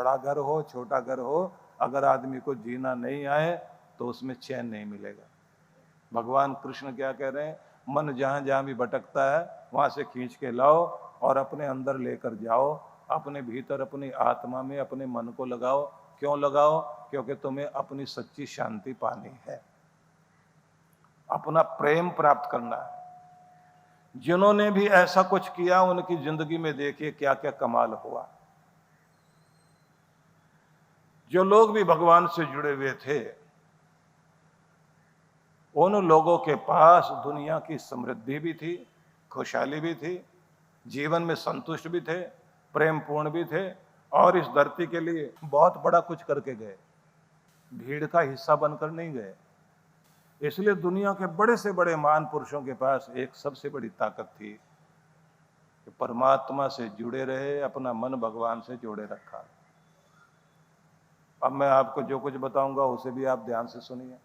बड़ा घर हो छोटा घर हो, अगर आदमी को जीना नहीं आए तो उसमें चैन नहीं मिलेगा। भगवान कृष्ण क्या कह रहे हैं, मन जहां जहां भी भटकता है वहां से खींच के लाओ और अपने अंदर लेकर जाओ, अपने भीतर अपनी आत्मा में अपने मन को लगाओ। क्यों लगाओ? क्योंकि तुम्हें अपनी सच्ची शांति पानी है, अपना प्रेम प्राप्त करना है। जिन्होंने भी ऐसा कुछ किया उनकी जिंदगी में देखिए क्या क्या कमाल हुआ। जो लोग भी भगवान से जुड़े हुए थे उन लोगों के पास दुनिया की समृद्धि भी थी, खुशहाली भी थी, जीवन में संतुष्ट भी थे, प्रेम पूर्ण भी थे और इस धरती के लिए बहुत बड़ा कुछ करके गए, भीड़ का हिस्सा बनकर नहीं गए। इसलिए दुनिया के बड़े से बड़े महान पुरुषों के पास एक सबसे बड़ी ताकत थी कि परमात्मा से जुड़े रहे, अपना मन भगवान से जोड़े रखा। अब मैं आपको जो कुछ बताऊंगा उसे भी आप ध्यान से सुनिए।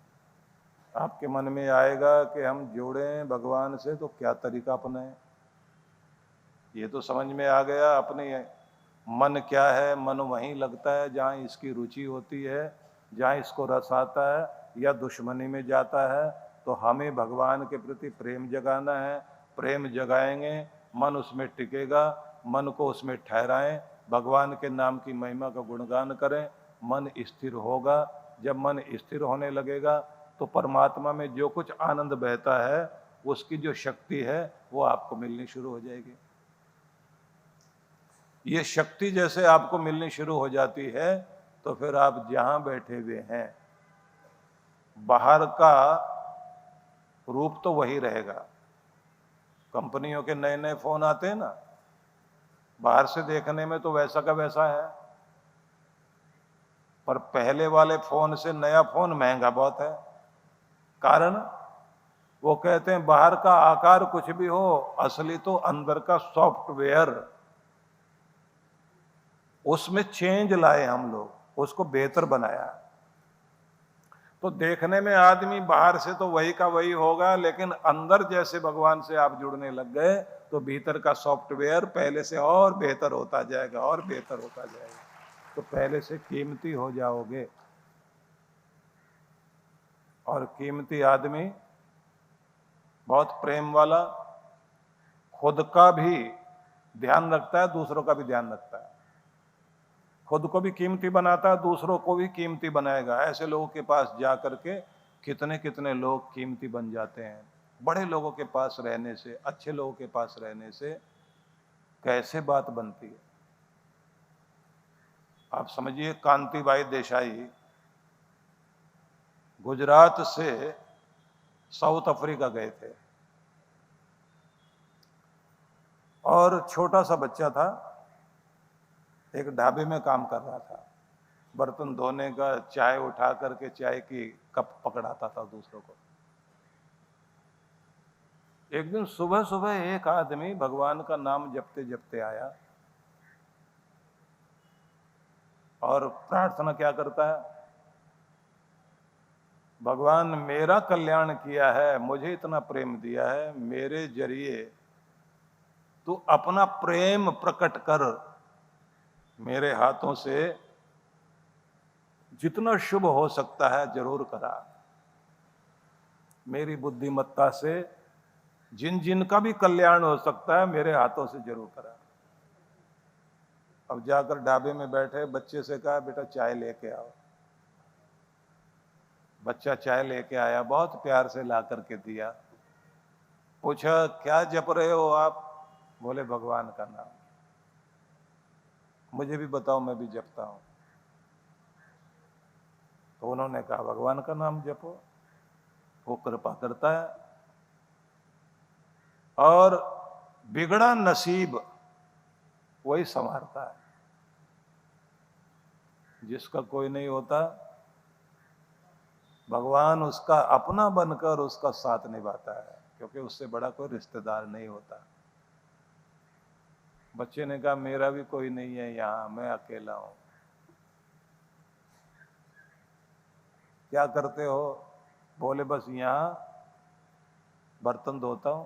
आपके मन में आएगा कि हम जुड़ें भगवान से तो क्या तरीका अपनाएं। ये तो समझ में आ गया, अपने मन क्या है, मन वहीं लगता है जहाँ इसकी रुचि होती है, जहाँ इसको रस आता है या दुश्मनी में जाता है। तो हमें भगवान के प्रति प्रेम जगाना है, प्रेम जगाएंगे मन उसमें टिकेगा, मन को उसमें ठहराएं, भगवान के नाम की महिमा का गुणगान करें, मन स्थिर होगा। जब मन स्थिर होने लगेगा तो परमात्मा में जो कुछ आनंद बहता है उसकी जो शक्ति है वो आपको मिलनी शुरू हो जाएगी। ये शक्ति जैसे आपको मिलनी शुरू हो जाती है तो फिर आप जहां बैठे हुए हैं बाहर का रूप तो वही रहेगा। कंपनियों के नए नए फोन आते हैं ना, बाहर से देखने में तो वैसा का वैसा है, पर पहले वाले फोन से नया फोन महंगा बहुत है। कारण वो कहते हैं बाहर का आकार कुछ भी हो, असली तो अंदर का सॉफ्टवेयर, उसमें चेंज लाए हम लोग, उसको बेहतर बनाया। तो देखने में आदमी बाहर से तो वही का वही होगा, लेकिन अंदर जैसे भगवान से आप जुड़ने लग गए तो भीतर का सॉफ्टवेयर पहले से और बेहतर होता जाएगा और बेहतर होता जाएगा। तो पहले से कीमती हो जाओगे। और कीमती आदमी बहुत प्रेम वाला, खुद का भी ध्यान रखता है, दूसरों का भी ध्यान रखता है, खुद को भी कीमती बनाता है, दूसरों को भी कीमती बनाएगा। ऐसे लोगों के पास जा करके कितने कितने लोग कीमती बन जाते हैं। बड़े लोगों के पास रहने से, अच्छे लोगों के पास रहने से कैसे बात बनती है। आप समझिए, कांतिबाई देसाई गुजरात से साउथ अफ्रीका गए थे और छोटा सा बच्चा था, एक ढाबे में काम कर रहा था, बर्तन धोने का, चाय उठा करके चाय की कप पकड़ाता था दूसरों को। एक दिन सुबह सुबह एक आदमी भगवान का नाम जपते जपते आया और प्रार्थना क्या करता है, भगवान मेरा कल्याण किया है, मुझे इतना प्रेम दिया है, मेरे जरिए तू अपना प्रेम प्रकट कर, मेरे हाथों से जितना शुभ हो सकता है जरूर करा, मेरी बुद्धिमत्ता से जिन जिन का भी कल्याण हो सकता है मेरे हाथों से जरूर करा। अब जाकर ढाबे में बैठे बच्चे से कहा, बेटा चाय लेके आओ। बच्चा चाय लेके आया, बहुत प्यार से ला करके दिया। पूछा, क्या जप रहे हो आप? बोले, भगवान का नाम। मुझे भी बताओ, मैं भी जपता हूं। तो उन्होंने कहा, भगवान का नाम जपो, वो कृपा करता है। और बिगड़ा नसीब वही संवारता है। जिसका कोई नहीं होता, भगवान उसका अपना बनकर उसका साथ निभाता है, क्योंकि उससे बड़ा कोई रिश्तेदार नहीं होता। बच्चे ने कहा, मेरा भी कोई नहीं है यहां, मैं अकेला हूं। क्या करते हो? बोले, बस यहां बर्तन धोता हूं।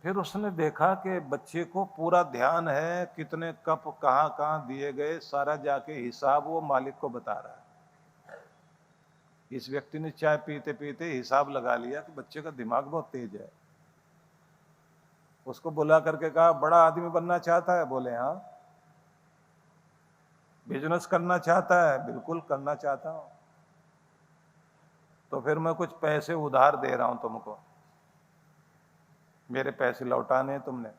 फिर उसने देखा कि बच्चे को पूरा ध्यान है, कितने कप कहाँ कहाँ दिए गए, सारा जाके हिसाब वो मालिक को बता रहा है। इस व्यक्ति ने चाय पीते पीते हिसाब लगा लिया कि बच्चे का दिमाग बहुत तेज है। उसको बुला करके कहा, बड़ा आदमी बनना चाहता है? बोले हाँ। बिजनेस करना चाहता है? बिल्कुल करना चाहता हूं। तो फिर मैं कुछ पैसे उधार दे रहा हूं तुमको, मेरे पैसे लौटाने तुमने।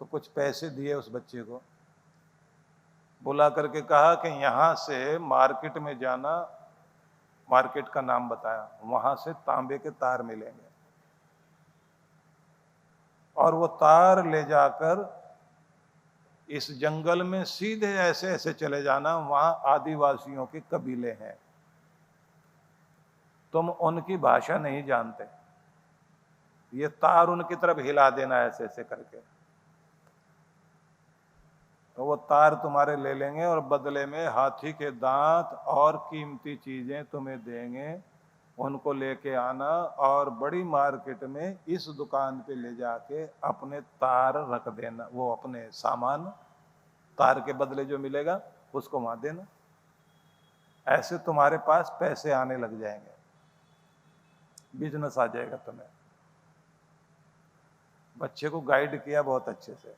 तो कुछ पैसे दिए उस बच्चे को, बुला करके कहा कि यहां से मार्केट में जाना, मार्केट का नाम बताया, वहां से तांबे के तार मिलेंगे और वो तार ले जाकर इस जंगल में सीधे ऐसे ऐसे चले जाना, वहां आदिवासियों के कबीले हैं, तुम उनकी भाषा नहीं जानते, ये तार उनकी तरफ हिला देना ऐसे ऐसे करके, तो वो तार तुम्हारे ले लेंगे और बदले में हाथी के दांत और कीमती चीजें तुम्हें देंगे, उनको लेके आना और बड़ी मार्केट में इस दुकान पे ले जाके अपने तार रख देना, वो अपने सामान तार के बदले जो मिलेगा उसको वहां देना, ऐसे तुम्हारे पास पैसे आने लग जाएंगे, बिजनेस आ जाएगा तुम्हें। बच्चे को गाइड किया बहुत अच्छे से,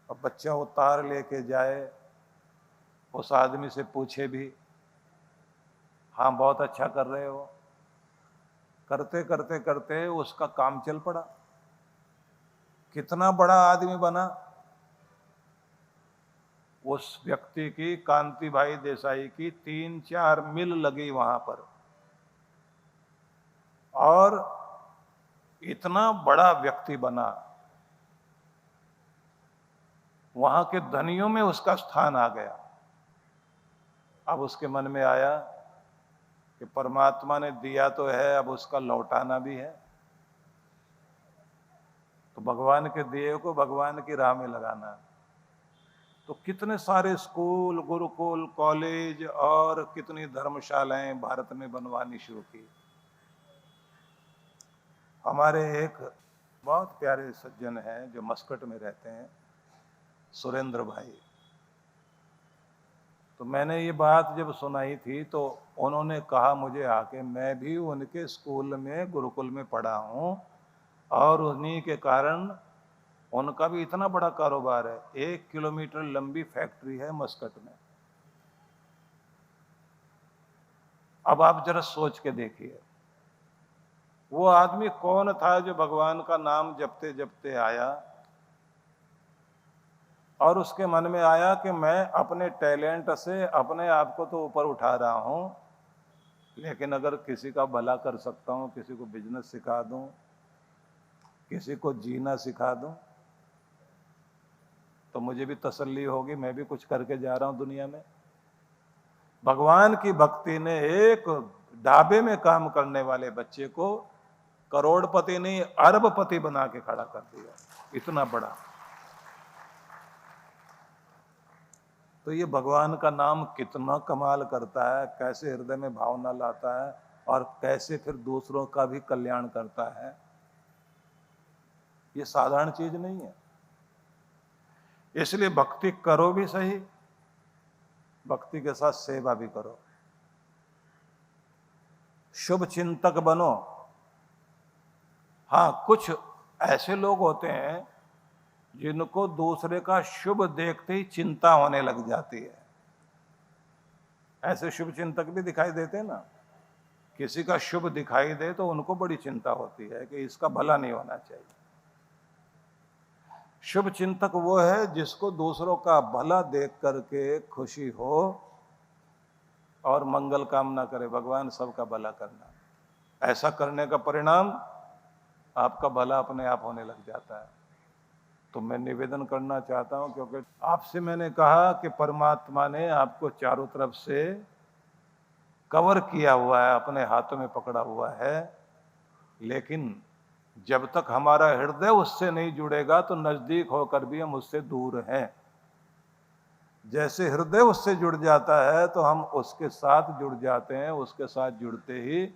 और बच्चा वो तार लेके जाए, उस आदमी से पूछे भी, हाँ बहुत अच्छा कर रहे हो, करते करते करते उसका काम चल पड़ा, कितना बड़ा आदमी बना। उस व्यक्ति की, कांति भाई देसाई की 3-4 मिल लगी वहां पर, और इतना बड़ा व्यक्ति बना, वहां के धनियों में उसका स्थान आ गया। अब उसके मन में आया कि परमात्मा ने दिया तो है, अब उसका लौटाना भी है, तो भगवान के दिए को भगवान की राह में लगाना। तो कितने सारे स्कूल, गुरुकुल, कॉलेज और कितनी धर्मशालाएं भारत में बनवानी शुरू की। हमारे एक बहुत प्यारे सज्जन हैं जो मस्कट में रहते हैं, सुरेंद्र भाई, तो मैंने ये बात जब सुनाई थी तो उन्होंने कहा मुझे आके, मैं भी उनके स्कूल में, गुरुकुल में पढ़ा हूं, और उन्हीं के कारण उनका भी इतना बड़ा कारोबार है, 1 किलोमीटर लंबी फैक्ट्री है मस्कट में। अब आप जरा सोच के देखिए, वो आदमी कौन था जो भगवान का नाम जपते जपते आया और उसके मन में आया कि मैं अपने टैलेंट से अपने आप को तो ऊपर उठा रहा हूं, लेकिन अगर किसी का भला कर सकता हूं, किसी को बिजनेस सिखा दूं, किसी को जीना सिखा दूं, तो मुझे भी तसल्ली होगी, मैं भी कुछ करके जा रहा हूं दुनिया में। भगवान की भक्ति ने एक ढाबे में काम करने वाले बच्चे को करोड़पति नहीं, अरबपति बना के खड़ा कर दिया, इतना बड़ा। तो ये भगवान का नाम कितना कमाल करता है, कैसे हृदय में भावना लाता है और कैसे फिर दूसरों का भी कल्याण करता है, ये साधारण चीज नहीं है। इसलिए भक्ति करो भी सही, भक्ति के साथ सेवा भी करो, शुभ चिंतक बनो। हाँ, कुछ ऐसे लोग होते हैं जिनको दूसरे का शुभ देखते ही चिंता होने लग जाती है, ऐसे शुभ चिंतक भी दिखाई देते हैं ना, किसी का शुभ दिखाई दे तो उनको बड़ी चिंता होती है कि इसका भला नहीं होना चाहिए। शुभ चिंतक वो है जिसको दूसरों का भला देख करके खुशी हो और मंगल कामना करे, भगवान सबका भला करना। ऐसा करने का परिणाम आपका भला अपने आप होने लग जाता है। तो मैं निवेदन करना चाहता हूं, क्योंकि आपसे मैंने कहा कि परमात्मा ने आपको चारों तरफ से कवर किया हुआ है, अपने हाथों में पकड़ा हुआ है, लेकिन जब तक हमारा हृदय उससे नहीं जुड़ेगा तो नजदीक होकर भी हम उससे दूर हैं। जैसे हृदय उससे जुड़ जाता है तो हम उसके साथ जुड़ जाते हैं, उसके साथ जुड़ते ही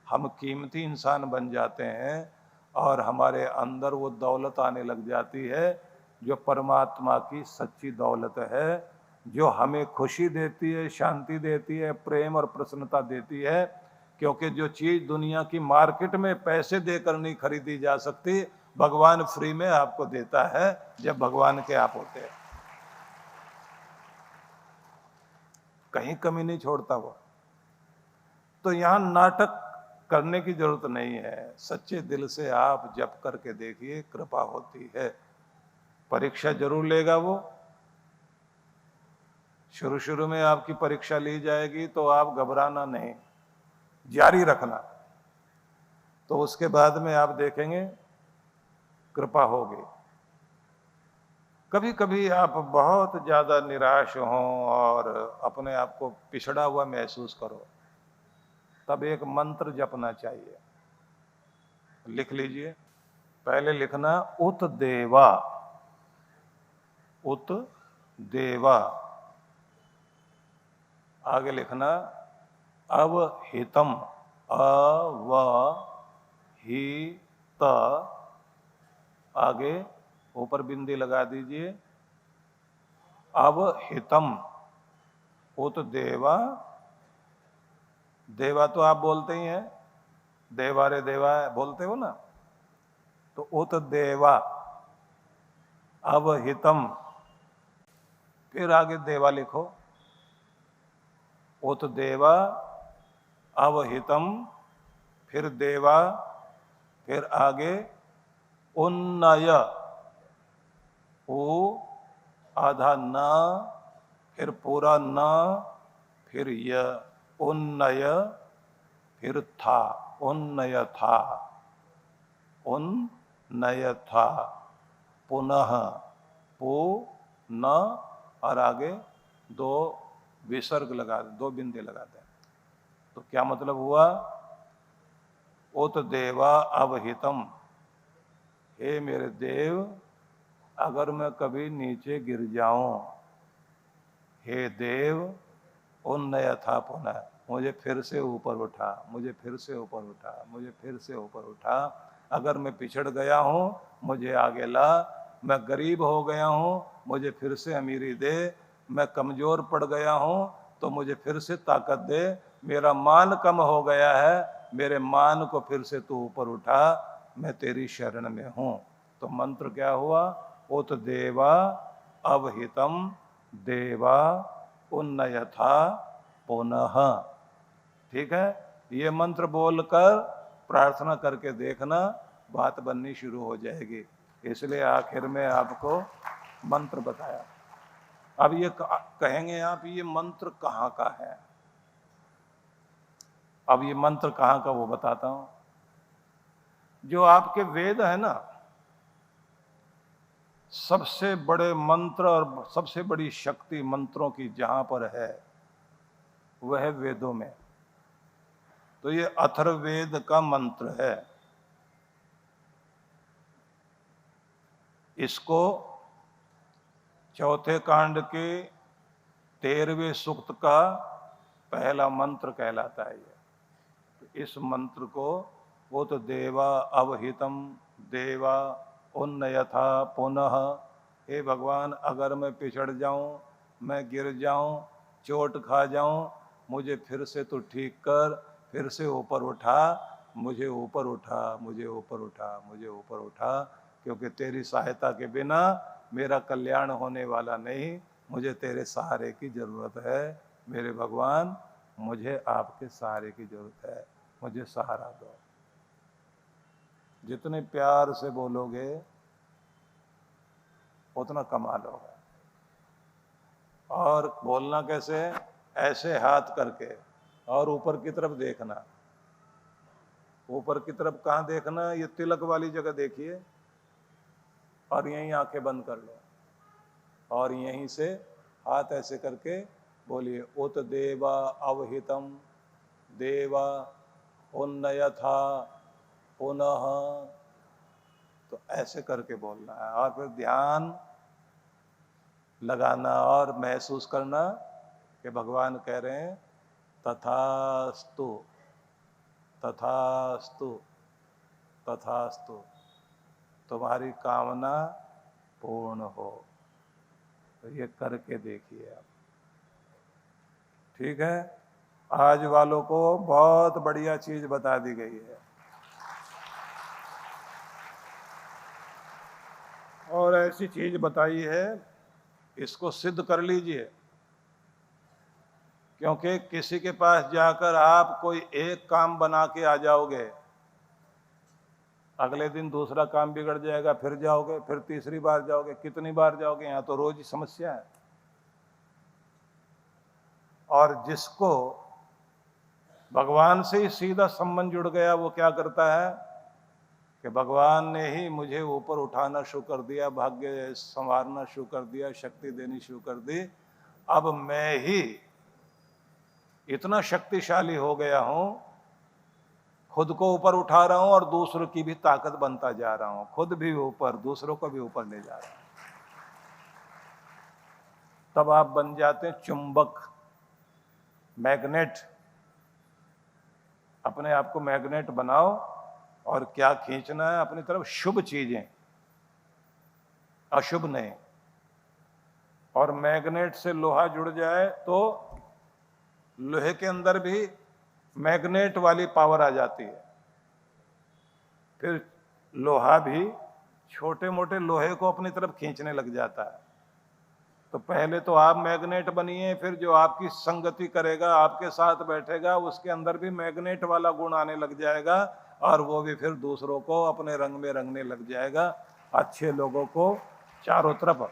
हम कीमती इंसान बन जाते हैं और हमारे अंदर वो दौलत आने लग जाती है जो परमात्मा की सच्ची दौलत है, जो हमें खुशी देती है, शांति देती है, प्रेम और प्रसन्नता देती है। क्योंकि जो चीज दुनिया की मार्केट में पैसे देकर नहीं खरीदी जा सकती, भगवान फ्री में आपको देता है जब भगवान के आप होते हैं। कहीं कमी नहीं छोड़ता वो। तो यहां नाटक करने की जरूरत नहीं है, सच्चे दिल से आप जप करके देखिए, कृपा होती है। परीक्षा जरूर लेगा वो, शुरू शुरू में आपकी परीक्षा ली जाएगी, तो आप घबराना नहीं, जारी रखना। तो उसके बाद में आप देखेंगे कृपा होगी। कभी कभी आप बहुत ज्यादा निराश हो और अपने आप को पिछड़ा हुआ महसूस करो, तब एक मंत्र जपना चाहिए। लिख लीजिए। पहले लिखना उत देवा, उत देवा। आगे लिखना अवहितम, अवहित। आगे ऊपर बिंदी लगा दीजिए। अवहितम, उत देवा। देवा तो आप बोलते ही हैं, देवा रे देवा बोलते हो ना, तो उत देवा अवहितम। फिर आगे देवा लिखो, उत देवा अवहितम, फिर देवा, फिर आगे उन्नय, ओ आधा न, फिर पूरा न, फिर य, उन्नय, फिर था, उन्नय था, उन्नय था, पुनः, पु न, और आगे दो विसर्ग लगा दें, दो बिंदे लगा दें। तो क्या मतलब हुआ? उत देवा अवहितम, हे मेरे देव, अगर मैं कभी नीचे गिर जाऊं, हे देव, उन्नय था पुनः, मुझे फिर से ऊपर उठा, मुझे फिर से ऊपर उठा, मुझे फिर से ऊपर उठा। अगर मैं पिछड़ गया हूं, मुझे आगे ला। मैं गरीब हो गया हूं, मुझे फिर से अमीरी दे। मैं कमजोर पड़ गया हूं, तो मुझे फिर से ताकत दे। मेरा मान कम हो गया है, मेरे मान को फिर से तू ऊपर उठा। मैं तेरी शरण में हूं। तो मंत्र क्या हुआ? उत देवा अवहितम, देवा उन्नयथा पुनः। ठीक है, ये मंत्र बोलकर प्रार्थना करके देखना, बात बननी शुरू हो जाएगी। इसलिए आखिर में आपको मंत्र बताया। अब ये कहेंगे आप, ये मंत्र कहाँ का है? अब ये मंत्र कहाँ का वो बताता हूं। जो आपके वेद है ना, सबसे बड़े मंत्र और सबसे बड़ी शक्ति मंत्रों की जहां पर है, वह है वेदों में। तो ये अथर्ववेद का मंत्र है। इसको चौथे कांड के 13वें सूक्त का पहला मंत्र कहलाता है। तो इस मंत्र को वो तो देवा अवहितम, देवा उन्नयथा पुनः। हे भगवान, अगर मैं पिछड़ जाऊं, मैं गिर जाऊं, चोट खा जाऊं, मुझे फिर से तो ठीक कर, फिर से ऊपर उठा, मुझे ऊपर उठा, मुझे ऊपर उठा, मुझे ऊपर उठा। क्योंकि तेरी सहायता के बिना मेरा कल्याण होने वाला नहीं। मुझे तेरे सहारे की जरूरत है। मेरे भगवान, मुझे आपके सहारे की जरूरत है, मुझे सहारा दो। जितने प्यार से बोलोगे उतना कमाल होगा। और बोलना कैसे? ऐसे हाथ करके और ऊपर की तरफ देखना। ऊपर की तरफ कहाँ देखना? ये तिलक वाली जगह देखिए, और यहीं आंखें बंद कर लो, और यहीं से हाथ ऐसे करके बोलिए, उत देवा अवहितम, देवा उन्नयथा पुनः। तो ऐसे करके बोलना है, और फिर ध्यान लगाना और महसूस करना कि भगवान कह रहे हैं तथास्तु, तथास्तु, तथास्तु, तुम्हारी कामना पूर्ण हो। तो ये करके देखिए आप, ठीक है। आज वालों को बहुत बढ़िया चीज बता दी गई है, और ऐसी चीज बताई है, इसको सिद्ध कर लीजिए। क्योंकि किसी के पास जाकर आप कोई एक काम बना के आ जाओगे, अगले दिन दूसरा काम बिगड़ जाएगा, फिर जाओगे, फिर तीसरी बार जाओगे, कितनी बार जाओगे? यहाँ तो रोज ही समस्या है। और जिसको भगवान से ही सीधा संबंध जुड़ गया, वो क्या करता है कि भगवान ने ही मुझे ऊपर उठाना शुरू कर दिया, भाग्य संवारना शुरू कर दिया, शक्ति देनी शुरू कर दी। अब मैं ही इतना शक्तिशाली हो गया हूं, खुद को ऊपर उठा रहा हूं और दूसरों की भी ताकत बनता जा रहा हूं, खुद भी ऊपर, दूसरों को भी ऊपर ले जा रहा हूं। तब आप बन जाते हैं चुंबक, मैग्नेट। अपने आप को मैग्नेट बनाओ, और क्या खींचना है अपनी तरफ? शुभ चीजें, अशुभ नहीं। और मैग्नेट से लोहा जुड़ जाए तो लोहे के अंदर भी मैग्नेट वाली पावर आ जाती है। फिर लोहा भी छोटे मोटे लोहे को अपनी तरफ खींचने लग जाता है। तो पहले तो आप मैग्नेट बनिए, फिर जो आपकी संगति करेगा, आपके साथ बैठेगा, उसके अंदर भी मैग्नेट वाला गुण आने लग जाएगा, और वो भी फिर दूसरों को अपने रंग में रंगने लग जाएगा। अच्छे लोगों को चारों तरफ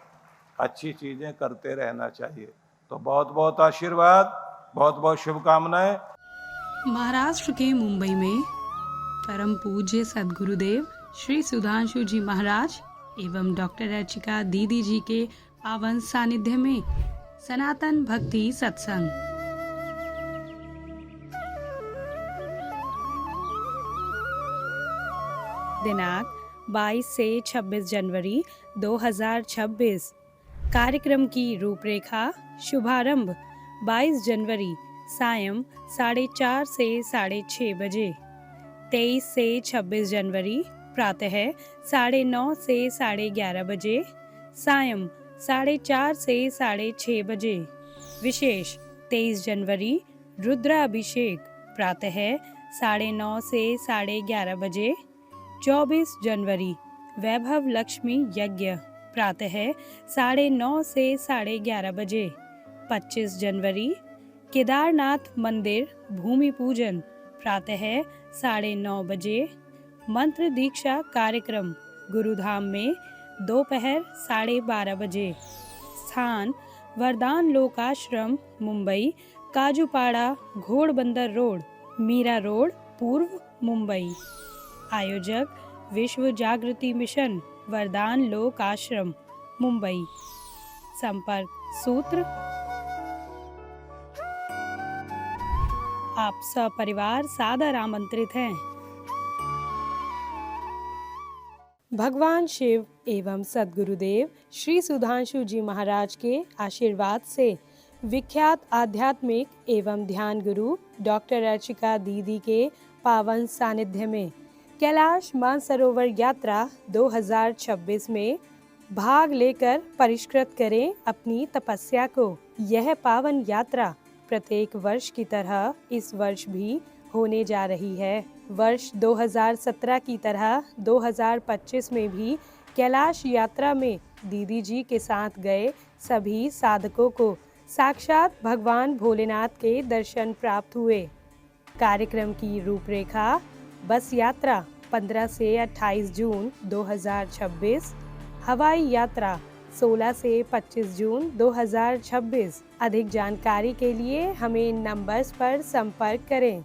अच्छी चीजें करते रहना चाहिए। तो बहुत बहुत आशीर्वाद, बहुत बहुत शुभकामनाएं। महाराष्ट्र के मुंबई में परम पूज्य सद्गुरुदेव श्री सुधांशु जी महाराज एवं डॉक्टर अर्चिका दीदी जी के पावन सानिध्य में सनातन भक्ति सत्संग। दिनांक 22 से 26 जनवरी 2026। कार्यक्रम की रूपरेखा। शुभारंभ 22 जनवरी सायं 4:30 से 6:30 बजे। 23 से 26 जनवरी प्रातः 9:30 से 11:30 बजे, सायं 4:30 से 6:30 बजे। विशेष 23 जनवरी रुद्राभिषेक प्रातः 9:30 से 11:30 बजे। 24 जनवरी वैभव लक्ष्मी यज्ञ प्रातः 9:30 से 11:30 बजे। 25 जनवरी केदारनाथ मंदिर भूमि पूजन प्रातः 9:30 बजे। मंत्र दीक्षा कार्यक्रम गुरुधाम में दोपहर 12:30 बजे। स्थान वरदान लोकाश्रम, मुंबई, काजूपाड़ा, घोड़बंदर रोड, मीरा रोड, पूर्व, मुंबई। आयोजक विश्व जागृति मिशन, वरदान लोक आश्रम, मुंबई। संपर्क सूत्र। आप सपरिवार सादर आमंत्रित हैं। भगवान शिव एवं सद्गुरुदेव श्री सुधांशु जी महाराज के आशीर्वाद से विख्यात आध्यात्मिक एवं ध्यान गुरु डॉक्टर अर्चिका दीदी के पावन सानिध्य में कैलाश मानसरोवर यात्रा 2026 में भाग लेकर परिष्कृत करें अपनी तपस्या को। यह पावन यात्रा प्रत्येक वर्ष की तरह इस वर्ष भी होने जा रही है। वर्ष 2017 की तरह 2025 में भी कैलाश यात्रा में दीदी जी के साथ गए सभी साधकों को साक्षात भगवान भोलेनाथ के दर्शन प्राप्त हुए। कार्यक्रम की रूपरेखा। बस यात्रा 15 से 28 जून 2026, हवाई यात्रा 16 से 25 जून 2026। अधिक जानकारी के लिए हमें इन नंबर्स पर संपर्क करें।